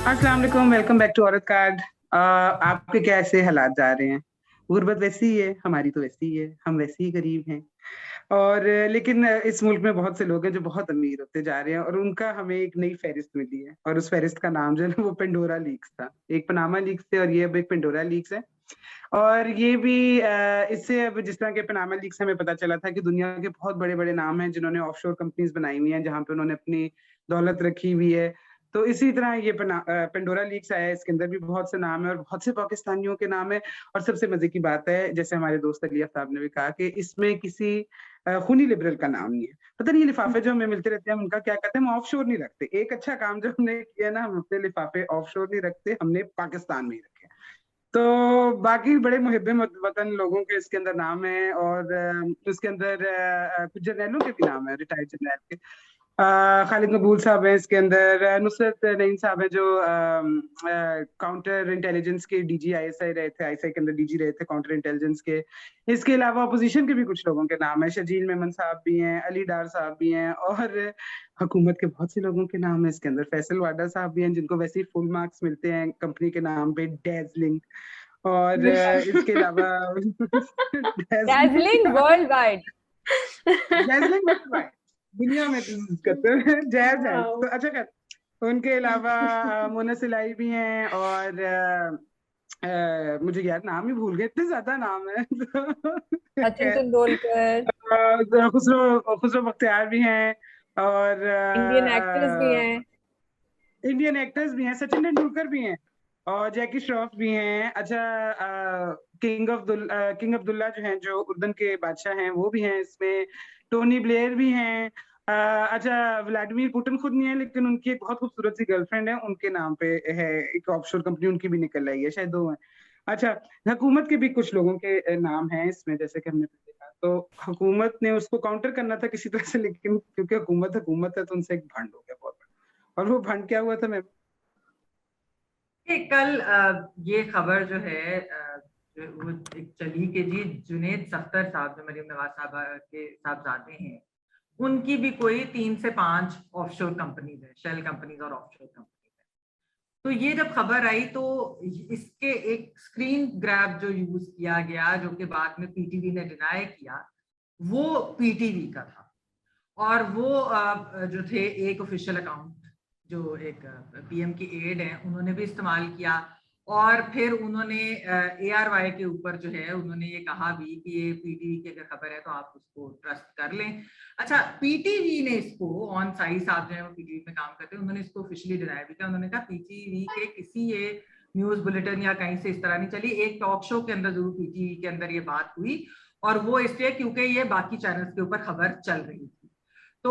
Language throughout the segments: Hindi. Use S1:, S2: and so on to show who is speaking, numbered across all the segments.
S1: अस्सलाम वालेकुम, वेलकम बैक टू औरत कार्ड। आपके कैसे हालात जा रहे हैं? गुर्बत वैसी ही है, हमारी तो वैसी ही है, हम वैसे ही गरीब हैं। और लेकिन इस मुल्क में बहुत से लोग हैं जो बहुत अमीर होते जा रहे हैं और उनका हमें एक नई फहरिस्त मिली है और उस फहरिस्त का नाम जो है ना वो पेंडोरा लीक्स था। एक पनामा लीक्स थे और ये अब एक पेंडोरा लीक्स है। और ये भी इससे अब जिस तरह के पनामा लीक्स हमें पता चला था कि दुनिया के बहुत बड़े-बड़े नाम हैं जिन्होंने ऑफशोर कंपनीज बनाई हुई हैं जहाँ पे उन्होंने अपनी दौलत रखी हुई है। तो इसी तरह ये पेंडोरा लीक्स आया है, इसके अंदर भी बहुत से नाम है और बहुत से पाकिस्तानियों के नाम है। और सबसे मजे की बात है, जैसे हमारे दोस्त अली आफ्ताब ने भी कहा कि इसमें किसी खूनी लिबरल का नाम नहीं है। पता नहीं ये लिफाफे जो हमें मिलते रहते हैं हम उनका क्या कहते हैं, हम ऑफशोर नहीं रखते। एक अच्छा काम जो हमने किया ना, हम अपने लिफाफे ऑफशोर नहीं रखते, हमने पाकिस्तान में ही रखे। तो बाकी बड़े मुहिब्बे वतन लोगों के इसके अंदर नाम है और इसके अंदर कुछ जर्नैलों के भी नाम है, रिटायर्ड जर्नैल के। खालिद मकबूल साहब हैं इसके अंदर, नुसरत नईम साहब हैं जो काउंटर इंटेलिजेंस के डीजी आईएसआई रहे थे, आईएसआई के अंदर डीजी रहे थे काउंटर इंटेलिजेंस के। इसके अलावा अपोजिशन के भी कुछ लोगों के नाम है, शजील मेमन साहब भी हैं, अली डार साहब भी हैं और हुकूमत के बहुत से लोगों के नाम है इसके अंदर। फैसल वाडा साहब भी हैं जिनको वैसे ही फुल मार्क्स मिलते हैं कंपनी के नाम पे, डेजलिंग। और इसके अलावा
S2: Darjeeling world wide.
S1: Dazzling world दुनिया में business करते हैं, जैज है तो अच्छा कर। उनके अलावा मोना सिलाई भी हैं और मुझे यार नाम ही भूल गए, इतने ज्यादा नाम है तो
S2: सचिन
S1: खैर,
S2: तेंदुलकर।
S1: खुसरो खुसरो बख्तियार भी हैं और
S2: इंडियन एक्टर्स भी हैं।
S1: इंडियन एक्टर्स भी हैं, सचिन तेंदुलकर भी हैं और जैकी श्रॉफ भी हैं। अच्छा, किंग अब्दुल्ला जो हैं, जो उर्दन के बादशाह हैं, वो भी हैं इसमें। टोनी ब्लेयर भी हैं। अच्छा, व्लादिमीर पुतिन खुद नहीं है लेकिन उनकी एक बहुत खूबसूरत सी गर्लफ्रेंड है, उनके नाम पे है एक ऑफशोर कंपनी, उनकी भी निकल आई है, शायद दो हैं। अच्छा, हुकूमत के भी कुछ लोगों के नाम हैं इसमें, जैसे कि हमने पहले कहा। तो हुकूमत ने उसको काउंटर करना था किसी तरह से, लेकिन क्योंकि हुकूमत हुकूमत है तो उनसे एक भंड हो गया बहुत बड़ा। और वो भंड क्या हुआ था मैं।
S3: कल ये खबर जो है वो एक चली कि जी जुनेद सख्तर साहब जो मरीम नवाज साहब के साहबजादे हैं, उनकी भी कोई 3 से 5 ऑफशोर कंपनीज है, शेल कंपनीज और ऑफशोर कंपनीज है। तो ये जब खबर आई तो इसके एक स्क्रीन ग्रैब जो यूज किया गया, जो कि बाद में पीटीवी ने डिनाई किया, वो पीटीवी का था। और वो जो थे एक ऑफिशियल अकाउंट जो एक पीएम की एड है, उन्होंने भी इस्तेमाल किया। और फिर उन्होंने ARY के ऊपर जो है उन्होंने ये कहा भी कि ये पीटीवी की अगर खबर है तो आप उसको ट्रस्ट कर लें। अच्छा, पीटीवी ने इसको, ऑन साई साहब जो है वो पीटीवी में काम करते हैं, उन्होंने इसको ऑफिशियली डिनाई भी किया। उन्होंने कहा पीटीवी के किसी ये न्यूज बुलेटिन या कहीं से इस तरह नहीं चली, एक टॉक शो के अंदर जरूर पीटीवी के अंदर ये बात हुई, और वो इसलिए क्योंकि ये बाकी चैनल्स के ऊपर खबर चल रही थी। तो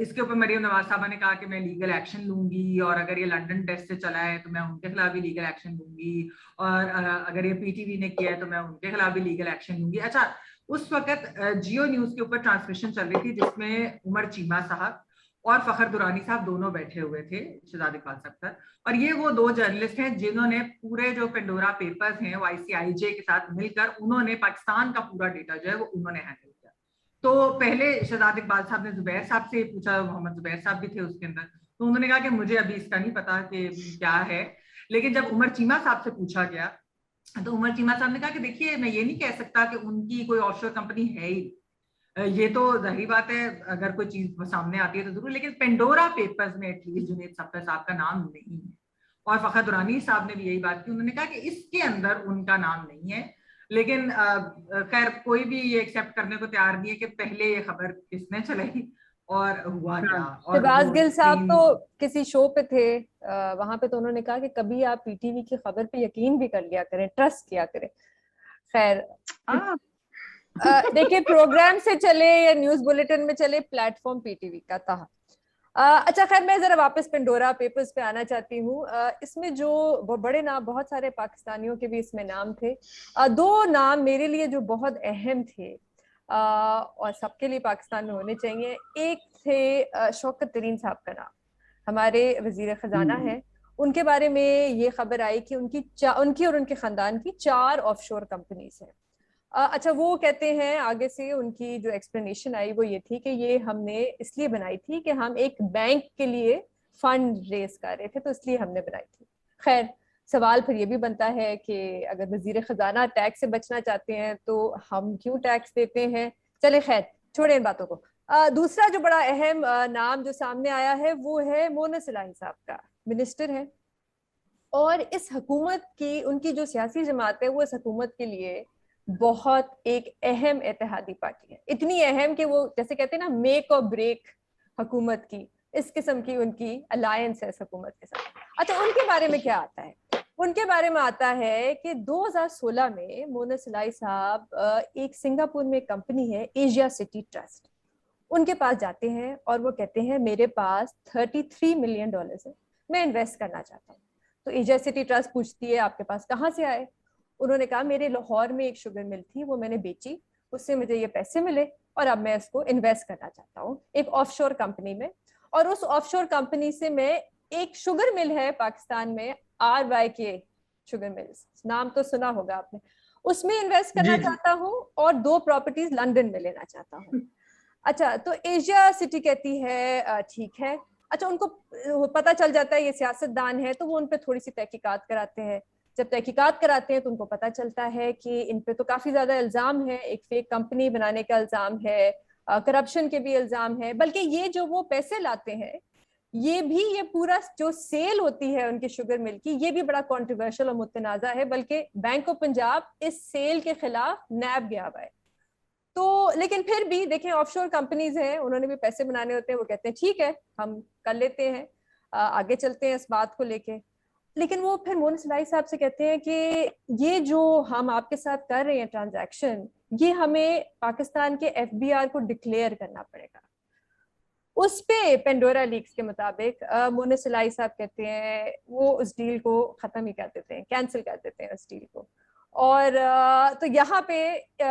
S3: इसके ऊपर मरीम नवाज साहबा ने कहा कि मैं लीगल एक्शन लूंगी, और अगर ये लंदन टेस्ट से चला है तो मैं उनके खिलाफ भी लीगल एक्शन लूंगी, और अगर ये पीटीवी ने किया है तो मैं उनके खिलाफ भी लीगल एक्शन लूंगी। अच्छा, उस वक्त जियो न्यूज के ऊपर ट्रांसमिशन चल रही थी जिसमें उमर चीमा साहब और फखर दुरानी साहब दोनों बैठे हुए थे, शहजाद इकबाल साहब सर। और ये वो दो जर्नलिस्ट हैं जिन्होंने पूरे जो पेंडोरा पेपर्स हैं वो ICIJ के साथ मिलकर उन्होंने पाकिस्तान का पूरा डेटा जो है वो उन्होंने हैंडल किया। तो पहले शहजाद इकबाल साहब ने जुबैर साहब से पूछा, मोहम्मद जुबैर साहब भी थे उसके अंदर, तो उन्होंने कहा कि मुझे अभी इसका नहीं पता कि क्या है। लेकिन जब उमर चीमा साहब से पूछा गया तो उमर चीमा साहब ने कहा कि देखिए, मैं ये नहीं कह सकता कि उनकी कोई ऑफशोर कंपनी है ही, ये तो जाहिर बात है अगर कोई चीज सामने आती है तो जरूर, लेकिन पेंडोरा पेपर्स में एटलीस्ट जुनेद सफ्तर साहब का नाम नहीं है। और फखर दुरानी साहब ने भी यही बात की, उन्होंने कहा कि इसके अंदर उनका नाम नहीं है। लेकिन खैर कोई भी ये एक्सेप्ट करने को तैयार नहीं है कि पहले ये खबर किसने चलाई और हुआ क्या। और
S2: शहबाज
S3: वो
S2: गिल साहब
S3: स्क्रीन,
S2: तो किसी शो पे थे, वहां पे तो उन्होंने कहा कि कभी आप पीटीवी की खबर पे यकीन भी कर लिया करें, ट्रस्ट किया करें। खैर,
S1: हाँ।
S2: देखिए, प्रोग्राम से चले या न्यूज बुलेटिन में चले, प्लेटफॉर्म पीटीवी का था। अच्छा, खैर मैं जरा वापस पेंडोरा पेपर्स पे आना चाहती हूँ। इसमें जो बड़े नाम, बहुत सारे पाकिस्तानियों के भी इसमें नाम थे। दो नाम मेरे लिए जो बहुत अहम थे, और सबके लिए पाकिस्तान में होने चाहिए। एक थे शौकत तरीन साहब का नाम, हमारे वजीर खजाना है। उनके बारे में ये खबर आई कि उनकी और उनके खानदान की 4 ऑफशोर कंपनीज हैं। अच्छा, वो कहते हैं आगे से उनकी जो एक्सप्लेनेशन आई वो ये थी कि ये हमने इसलिए बनाई थी कि हम एक बैंक के लिए फंड रेज कर रहे थे, तो इसलिए हमने बनाई थी। खैर, सवाल फिर ये भी बनता है कि अगर वजीर खजाना टैक्स से बचना चाहते हैं तो हम क्यों टैक्स देते हैं। चले खैर, छोड़े इन बातों को। दूसरा जो बड़ा अहम नाम जो सामने आया है वो है मोनस इलाही साहब का। मिनिस्टर है और इस हुकूमत की, उनकी जो सियासी जमात है वो इस हुकूमत के लिए बहुत एक अहम इत्तेहादी पार्टी है। इतनी अहम कि वो जैसे कहते हैं ना, मेक और ब्रेक हुकूमत की, इस किस्म की उनकी अलायंस है इस हुकूमत के साथ। अच्छा, उनके बारे में क्या आता है? उनके बारे में आता है कि 2016 में मोनस इलाही साहब एक सिंगापुर में कंपनी है एशिया सिटी ट्रस्ट, उनके पास जाते हैं और वो कहते हैं मेरे पास $33 मिलियन है, मैं इन्वेस्ट करना चाहता हूँ। तो एशिया सिटी ट्रस्ट पूछती है आपके पास कहाँ से आए? उन्होंने कहा मेरे लाहौर में एक शुगर मिल थी, वो मैंने बेची, उससे मुझे ये पैसे मिले और अब मैं इसको इन्वेस्ट करना चाहता हूँ एक ऑफशोर कंपनी में। और उस ऑफशोर कंपनी से मैं, एक शुगर मिल है पाकिस्तान में, RYK शुगर मिल्स, नाम तो सुना होगा आपने, उसमें इन्वेस्ट करना चाहता हूँ और 2 प्रॉपर्टीज लंदन में लेना चाहता हूँ। अच्छा, तो एशिया सिटी कहती है ठीक है। अच्छा, उनको पता चल जाता है ये सियासतदान है, तो वो उन पे थोड़ी सी तहकीकात कराते हैं। जब तहकीकात कराते हैं तो उनको पता चलता है कि इन पे तो काफी ज्यादा इल्जाम है, एक फेक कंपनी बनाने का इल्जाम है, करप्शन के भी इल्जाम है, बल्कि ये जो वो पैसे लाते हैं, ये भी, ये पूरा जो सेल होती है उनकी शुगर मिल की, ये भी बड़ा कंट्रोवर्शियल और मुतनाज़ा है, बल्कि बैंक ऑफ पंजाब इस सेल के खिलाफ नैब गया हुआ है। तो लेकिन फिर भी देखें, ऑफशोर कंपनीज हैं, उन्होंने भी पैसे बनाने होते हैं, वो कहते हैं ठीक है हम कर लेते हैं, आगे चलते हैं इस बात को लेके। लेकिन वो फिर मोनस इलाही साहब से कहते हैं कि ये जो हम आपके साथ कर रहे हैं ट्रांजैक्शन, ये हमें पाकिस्तान के FBI को डिक्लेयर करना पड़ेगा। उस पे पेंडोरा लीक्स के मुताबिक मोनस इलाही साहब कहते हैं वो उस डील को खत्म ही कर देते हैं, कैंसिल कर देते हैं उस डील को। और तो यहाँ पे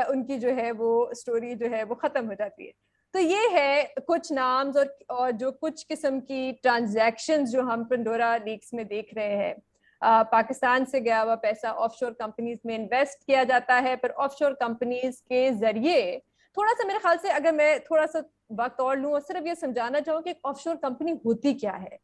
S2: उनकी जो है वो स्टोरी जो है वो खत्म हो जाती है। तो ये है कुछ नाम्स और जो कुछ किस्म की ट्रांजैक्शंस जो हम पेंडोरा लीक्स में देख रहे हैं। पाकिस्तान से गया हुआ पैसा ऑफशोर कंपनीज में इन्वेस्ट किया जाता है, फिर ऑफशोर कंपनीज के जरिए, थोड़ा सा मेरे ख्याल से अगर मैं थोड़ा सा वक्त और लूं और सिर्फ ये समझाना चाहूँ कि ऑफशोर कंपनी होती क्या है।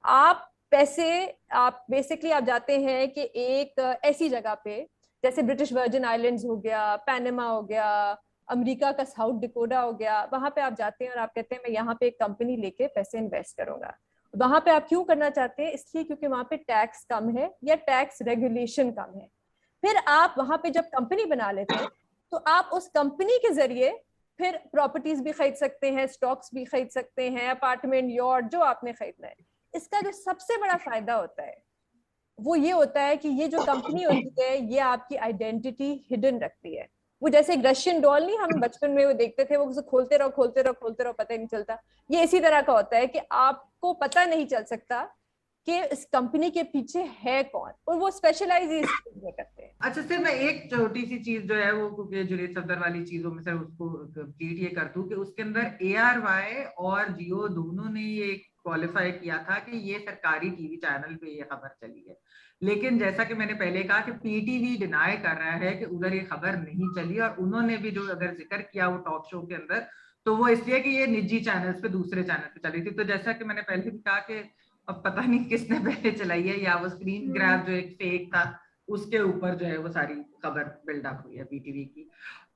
S2: आप पैसे, आप बेसिकली आप जाते हैं कि एक ऐसी जगह पे, जैसे ब्रिटिश वर्जिन आइलैंड्स हो गया, पैनामा हो गया, अमेरिका का साउथ डिकोडा हो गया, वहां पे आप जाते हैं और आप कहते हैं मैं यहाँ पे एक कंपनी लेके पैसे इन्वेस्ट करूंगा। वहां पे आप क्यों करना चाहते हैं? इसलिए क्योंकि वहां पे टैक्स कम है या टैक्स रेगुलेशन कम है। फिर आप वहां पे जब कंपनी बना लेते हैं तो आप उस कंपनी के जरिए फिर प्रॉपर्टीज भी खरीद सकते हैं, स्टॉक्स भी खरीद सकते हैं, अपार्टमेंट, यॉर्ड, जो आपने खरीदना है। इसका जो सबसे बड़ा फायदा होता है वो ये होता है कि ये जो कंपनी होती है ये आपकी आइडेंटिटी हिडन रखती है। वो जैसे एक रशियन डॉल नहीं, हम बचपन में वो देखते थे, वो उसे खोलते रहो खोलते रहो खोलते रहो, पता ही नहीं चलता। ये इसी तरह का होता है कि आपको पता नहीं चल सकता कि इस कंपनी के पीछे है कौन, और वो स्पेशलाइज इस चीज में करते हैं।
S3: अच्छा, सिर्फ मैं एक छोटी सी चीज जो है वो, क्योंकि जुनैद सफदर वाली चीजों में से उसको कंप्लीट ये कर दूं कि उसके अंदर ARY और जियो दोनों ने ये क्वालिफाई किया था कि ये सरकारी टीवी चैनल पे ये खबर चली है। लेकिन जैसा कि मैंने पहले कहा कि PTV डिनाई कर रहा है कि उधर ये खबर नहीं चली, और उन्होंने भी जो अगर जिक्र किया वो टॉक शो के अंदर, तो वो इसलिए कि ये निजी चैनल्स पे, दूसरे चैनल पे चली थी। तो जैसा कि मैंने पहले भी कहा कि अब पता नहीं किसने पहले चलाई है, या वो स्क्रीन ग्रैब जो एक फेक था उसके ऊपर जो है वो सारी खबर बिल्डअप हुई है PTV की।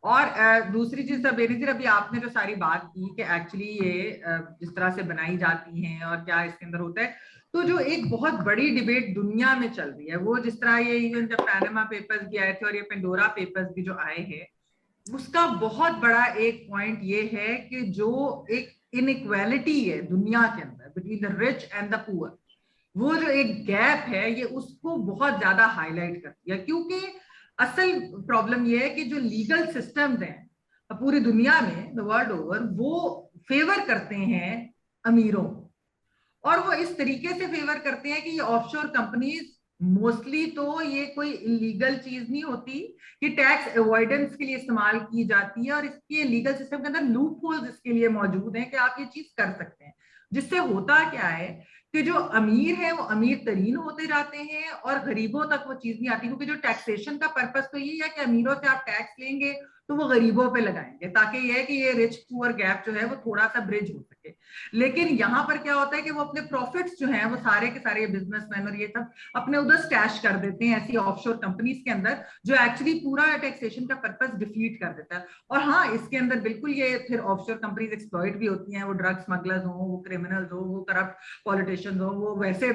S3: और दूसरी चीज बेनजीर, अभी आपने जो सारी बात की कि एक्चुअली ये जिस तरह से बनाई जाती हैं और क्या इसके अंदर होता है, तो जो एक बहुत बड़ी डिबेट दुनिया में चल रही है वो, जिस तरह ये इवन जब पैनामा पेपर्स भी आए थे और ये पेंडोरा पेपर्स भी जो आए हैं, उसका बहुत बड़ा एक पॉइंट ये है कि जो एक इनइक्वालिटी है दुनिया के अंदर between the rich and the poor, वो जो एक गैप है ये उसको बहुत ज्यादा हाईलाइट करती है। क्योंकि असल प्रॉब्लम ये है कि जो लीगल सिस्टम्स हैं पूरी दुनिया में, द वर्ल्ड ओवर, वो फेवर करते हैं अमीरों, और वो इस तरीके से फेवर करते हैं कि ये ऑफशोर कंपनीज मोस्टली, तो ये कोई इलीगल चीज नहीं होती, कि टैक्स अवॉइडेंस के लिए इस्तेमाल की जाती है, और इसके लीगल सिस्टम के अंदर लूप होल्स इसके लिए मौजूद हैं कि आप ये चीज कर सकते हैं। जिससे होता क्या है कि जो अमीर है वो अमीर तरीन होते जाते हैं और गरीबों तक वो चीज नहीं आती, क्योंकि जो टैक्सेशन का पर्पस तो यही है कि अमीरों से आप टैक्स लेंगे तो वो गरीबों पे लगाएंगे, ताकि ये है कि ये रिच पुअर गैप जो है वो थोड़ा सा ब्रिज हो सके। लेकिन यहाँ पर क्या होता है कि वो अपने प्रॉफिट्स जो हैं वो सारे के सारे बिजनेसमैन और ये सब अपने उधर स्टैश कर देते हैं ऐसी ऑफशोर कंपनीज के अंदर, जो एक्चुअली पूरा टैक्सेशन का पर्पस डिफीट कर देता है। और हाँ, इसके अंदर बिल्कुल ये फिर ऑफशोर कंपनीज एक्सप्लॉइट भी होती हैं, वो ड्रग स्मगलर्स हो, वो क्रिमिनल्स हो, वो करप्ट पॉलिटिशियंस हो, वो वैसे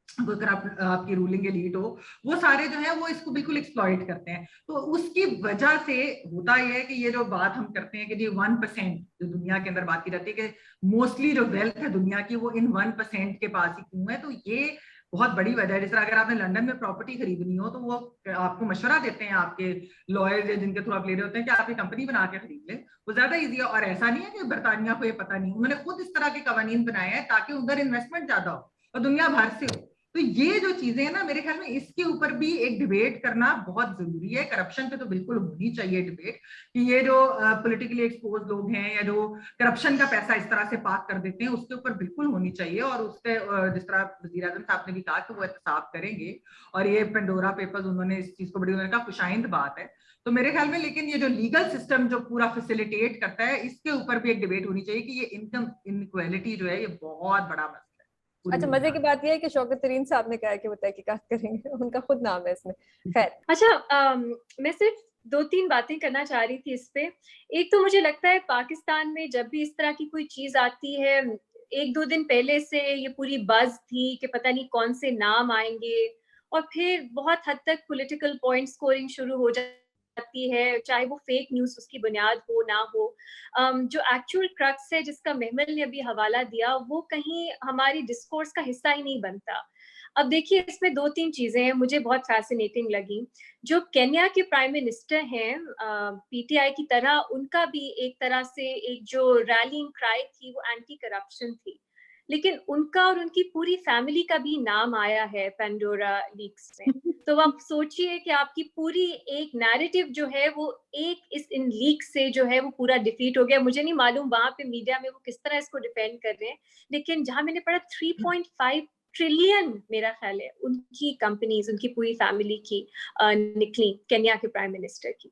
S3: कोई करप्ट आपकी रूलिंग एलीट हो, वो सारे जो है वो इसको बिल्कुल एक्सप्लॉइट करते हैं। तो उसकी वजह से होता यह है कि ये जो बात हम करते हैं कि जी 1% जो दुनिया के अंदर बात की जाती है कि मोस्टली जो वेल्थ है दुनिया की वो इन 1% के पास ही क्यों है, तो ये बहुत बड़ी वजह है। जिस तरह अगर आपने लंदन में प्रॉपर्टी खरीदनी हो तो वो आपको मशवरा देते हैं आपके लॉयर्स या जिनके थ्रू आप ले रहे होते हैं कि आप ये कंपनी बना के खरीद ले, वो ज्यादा ईजी है। और ऐसा नहीं है कि बरतानिया को ये पता नहीं, उन्होंने खुद इस तरह के कवानीन बनाए हैं ताकि उधर इन्वेस्टमेंट ज्यादा हो और दुनिया भर से हो। तो ये जो चीजें हैं ना, मेरे ख्याल में इसके ऊपर भी एक डिबेट करना बहुत जरूरी है। करप्शन पे तो बिल्कुल होनी चाहिए डिबेट, कि ये जो पॉलिटिकली एक्सपोज लोग हैं या जो करप्शन का पैसा इस तरह से पाक कर देते हैं, उसके ऊपर बिल्कुल होनी चाहिए। और उसके जिस तरह वजीर आजम साहब ने भी कहा कि वो एहतसाब करेंगे, और ये पेंडोरा पेपर्स उन्होंने इस चीज को बड़ी, उन्होंने कहा खुशाइंद बात है। तो मेरे ख्याल में लेकिन ये जो लीगल सिस्टम जो पूरा फैसिलिटेट करता है, इसके ऊपर भी एक डिबेट होनी चाहिए कि ये इनकम इनइक्वालिटी जो है ये बहुत बड़ा मसला है।
S2: अच्छा, मजे की बात यह है कि शौकत तरीन साहब ने कहा है कि वो तहकीकात करेंगे, उनका खुद नाम है इसमें। खैर,
S4: अच्छा, मैं सिर्फ 2-3 बातें करना चाह रही थी इस पे। एक तो मुझे लगता है पाकिस्तान में जब भी इस तरह की कोई चीज आती है, 1-2 दिन पहले से ये पूरी बज थी कि पता नहीं कौन से नाम आएंगे, और फिर बहुत हद तक पॉलिटिकल पॉइंट स्कोरिंग शुरू हो जाती है, चाहे वो फेक न्यूज उसकी बुनियाद हो ना हो। जो एक्चुअल क्रक्स है जिसका महमल ने अभी हवाला दिया, वो कहीं हमारी डिस्कोर्स का हिस्सा ही नहीं बनता। अब देखिए, इसमें 2-3 चीजें हैं मुझे बहुत फैसिनेटिंग लगी। जो केन्या के प्राइम मिनिस्टर हैं, पीटीआई की तरह, उनका भी एक तरह से एक जो रैलिंग क्राई थी वो एंटी करप्शन थी, लेकिन उनका और उनकी पूरी फैमिली का भी नाम आया है पेंडोरा लीक्स में। तो आप सोचिए कि आपकी पूरी एक नैरेटिव जो है वो एक इन लीक से जो है वो पूरा डिफीट हो गया। मुझे नहीं मालूम वहां पे मीडिया में वो किस तरह इसको डिफेंड कर रहे हैं, लेकिन जहां मैंने पढ़ा 3.5 ट्रिलियन मेरा ख्याल है उनकी कंपनीज, उनकी पूरी फैमिली की निकली केन्या के प्राइम मिनिस्टर की।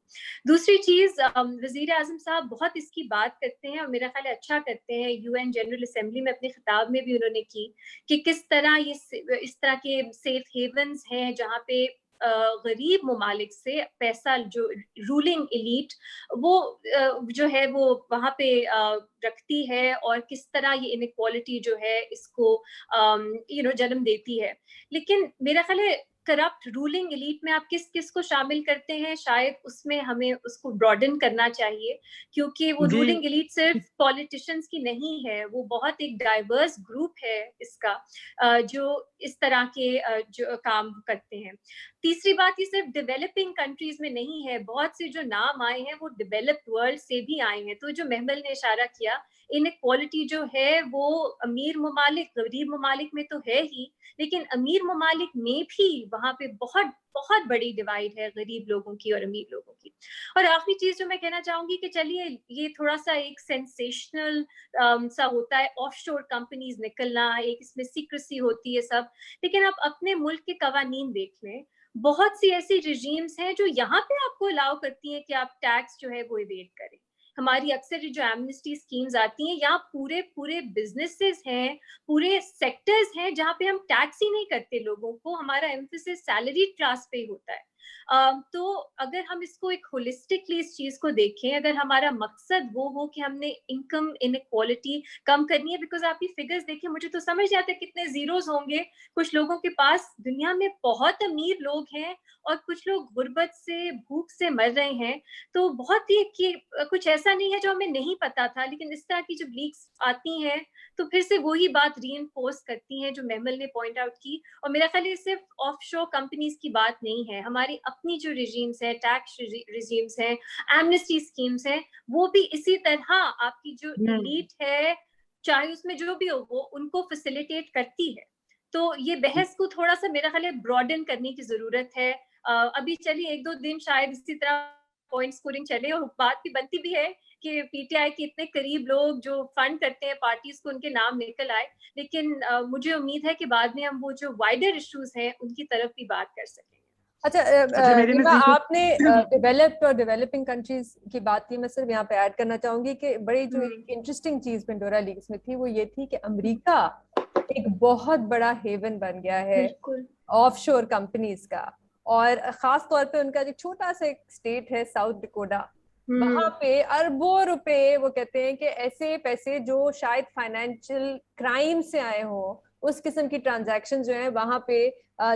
S4: दूसरी चीज, वजीर आजम साहब बहुत इसकी बात करते हैं और मेरा ख्याल है अच्छा करते हैं। यूएन जनरल असेंबली में अपने खिताब में भी उन्होंने की कि किस तरह ये इस तरह के सेफ हेवन्स हैं जहाँ पे गरीब ममालिक से पैसा, जो रूलिंग एलीट वो जो है वो वहाँ पे रखती है, और किस तरह ये इनइक्वालिटी जो है इसको जन्म देती है। लेकिन मेरा ख्याल है करप्ट रूलिंग एलीट में आप किस किस को शामिल करते हैं, शायद उसमें हमें उसको ब्रॉडन करना चाहिए, क्योंकि वो रूलिंग एलीट सिर्फ पॉलिटिशियंस की नहीं है, वो बहुत एक डाइवर्स ग्रुप है इसका, जो इस तरह के जो काम करते हैं। तीसरी बात, ये सिर्फ डेवलपिंग कंट्रीज में नहीं है, बहुत से जो नाम आए हैं वो डेवलप्ड वर्ल्ड से भी आए हैं। तो जो महमल ने इशारा किया, इनइक्वालिटी जो है वो अमीर ममालिक गरीब ममालिक में तो है ही, लेकिन अमीर ममालिक में भी वहां पे बहुत बहुत बड़ी डिवाइड है गरीब लोगों की और अमीर लोगों की। और आखिरी चीज जो मैं कहना चाहूंगी कि चलिए ये थोड़ा सा एक सेंसेशनल सा होता है, ऑफशोर कंपनीज निकलना, एक इसमें सीक्रेसी होती है सब, लेकिन आप अपने मुल्क के कवानीन देख लें, बहुत सी ऐसी रिजीम्स हैं जो यहाँ पे आपको अलाउ करती हैं कि आप टैक्स जो है वो इवेड करें। हमारी अक्सर जो एमनेस्टी स्कीम्स आती हैं, यहाँ पूरे पूरे बिजनेसेस हैं, पूरे सेक्टर्स हैं जहाँ पे हम टैक्स ही नहीं करते लोगों को, हमारा एम्फेसिस सैलरी क्लास पे होता है। तो अगर हम इसको एक होलिस्टिकली इस चीज को देखें, अगर हमारा मकसद वो हो कि हमने इनकम इनइक्वालिटी कम करनी है, बिकॉज आप ये फिगर्स देखिए, मुझे तो समझ नहीं आता कितने जीरोस होंगे। कुछ लोगों के पास दुनिया में बहुत अमीर लोग हैं और कुछ लोग गुर्बत से, भूख से मर रहे हैं। तो बहुत ही कि कुछ ऐसा नहीं है जो हमें नहीं पता था, लेकिन इस तरह की जब लीक्स आती हैं तो फिर से वही बात रीइंफोर्स करती हैं जो महमल ने पॉइंट आउट की। और मेरा ख्याल है सिर्फ ऑफशोर कंपनीज की बात नहीं है, हमारी अपनी जो रिजीम्स है, टैक्स रिजीम्स हैं, एमनेस्टी स्कीम्स हैं, वो भी इसी तरह आपकी जो एलीट है, चाहे उसमें जो भी हो, वो उनको फैसिलिटेट करती है। तो ये बहस को थोड़ा सा मेरा ख्याल है ब्रॉडन करने की जरूरत है। अभी चलिए 1-2 दिन शायद इसी तरह पॉइंट स्कोरिंग चले, और बात भी बनती भी है कि पीटीआई के इतने करीब लोग जो फंड करते हैं पार्टीज को, उनके नाम निकल आए। लेकिन मुझे उम्मीद है कि बाद में हम वो जो वाइडर इश्यूज हैं उनकी तरफ भी बात कर सकेंगे।
S2: अच्छा रीमा, आपने डेवलप्ड और डेवलपिंग कंट्रीज की बात की। मैं सिर्फ यहाँ पे ऐड करना चाहूंगी कि बड़ी जो इंटरेस्टिंग चीज पेंडोरा लीक्स में थी वो ये थी कि अमेरिका एक बहुत बड़ा हेवन बन गया है ऑफशोर कंपनीज का, और खास तौर पे उनका जो छोटा सा एक स्टेट है साउथ डकोटा, वहां पे अरबों रुपए वो कहते हैं कि ऐसे पैसे जो शायद फाइनेंशियल क्राइम से आए हो, उस किस्म की ट्रांजैक्शन जो है वहां पे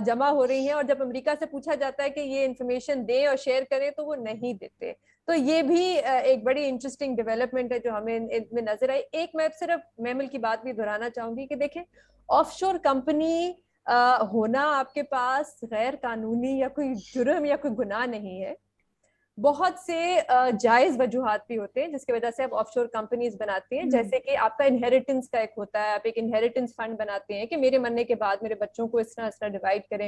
S2: जमा हो रही हैं। और जब अमेरिका से पूछा जाता है कि ये इंफॉर्मेशन दें और शेयर करें तो वो नहीं देते। तो ये भी एक बड़ी इंटरेस्टिंग डेवलपमेंट है जो हमें इनमें नजर आई। एक मैं सिर्फ मेमल की बात भी दोहराना चाहूंगी कि देखें, ऑफशोर कंपनी होना आपके पास गैर कानूनी या कोई जुर्म या कोई गुनाह नहीं है। बहुत से जायज वजूहात भी होते हैं जिसकी वजह से आप ऑफशोर कंपनीज बनाते हैं, जैसे कि आपका इनहेरिटेंस का एक होता है, आप एक इनहेरिटेंस फंड बनाते हैं कि मेरे मरने के बाद मेरे बच्चों को इस तरह डिवाइड करें।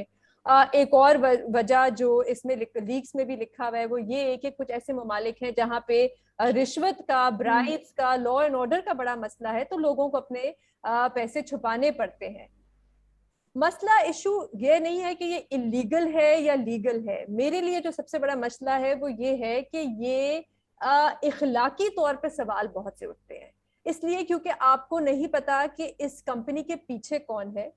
S2: एक और वजह जो इसमें लीक्स में भी लिखा हुआ है वो ये है कि कुछ ऐसे ममालिक हैं जहाँ पे रिश्वत का, ब्राइब्स का, लॉ एंड ऑर्डर का बड़ा मसला है, तो लोगों को अपने पैसे छुपाने पड़ते हैं। मसला इशू ये नहीं है कि ये इलीगल है या लीगल है। मेरे लिए जो सबसे बड़ा मसला है वो ये है कि ये इखलाकी तौर पे सवाल बहुत से उठते हैं, इसलिए क्योंकि आपको नहीं पता कि इस कंपनी के पीछे कौन है,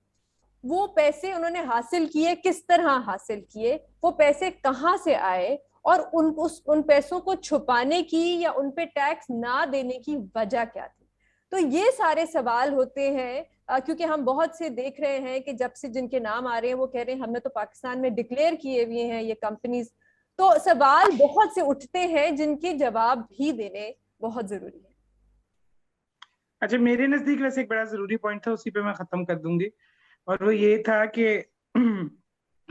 S2: वो पैसे उन्होंने हासिल किए किस तरह हासिल किए, वो पैसे कहाँ से आए, और उन पैसों को छुपाने की या उन पे टैक्स ना देने की वजह क्या थी। तो ये सारे सवाल होते हैं क्योंकि हम बहुत से देख रहे हैं कि जब से जिनके नाम आ रहे हैं वो कह रहे हैं हमने तो पाकिस्तान में डिक्लेयर किए हुए हैं ये कंपनीज। तो सवाल बहुत से उठते हैं जिनके जवाब भी देने बहुत जरूरी है।
S1: अच्छा, मेरे नजदीक वैसे एक बड़ा जरूरी पॉइंट था, उसी पे मैं खत्म कर दूंगी, और वो ये था कि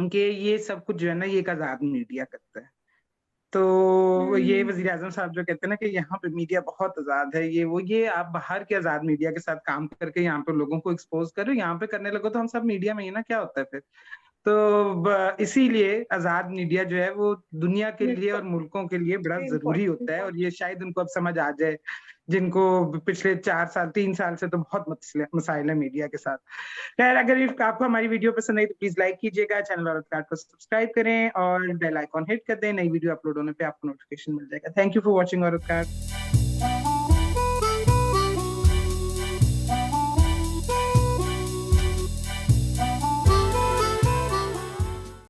S1: ये सब कुछ जो है ना ये एक आजाद मीडिया करता है। तो ये वजीर आजम साहब जो कहते हैं ना कि यहाँ पे मीडिया बहुत आजाद है, ये आप बाहर के आजाद मीडिया के साथ काम करके यहाँ पे लोगों को एक्सपोज करो, यहाँ पे करने लगो तो हम सब मीडिया में ही ना, क्या होता है फिर। तो इसीलिए आजाद मीडिया जो है वो दुनिया के लिए और मुल्कों के लिए बड़ा जरूरी होता है, और ये शायद उनको अब समझ आ जाए जिनको पिछले 3 साल से तो बहुत मसाइल है मीडिया के साथ। खैर, अगर आपको हमारी वीडियो पसंद आई तो प्लीज लाइक कीजिएगा, चैनल औरत कार्ड को सब्सक्राइब करें और बेल आइकॉन हिट कर दें। नई वीडियो अपलोड होने पे आपको नोटिफिकेशन मिल जाएगा। थैंक यू फॉर वॉचिंग औरत कार्ड।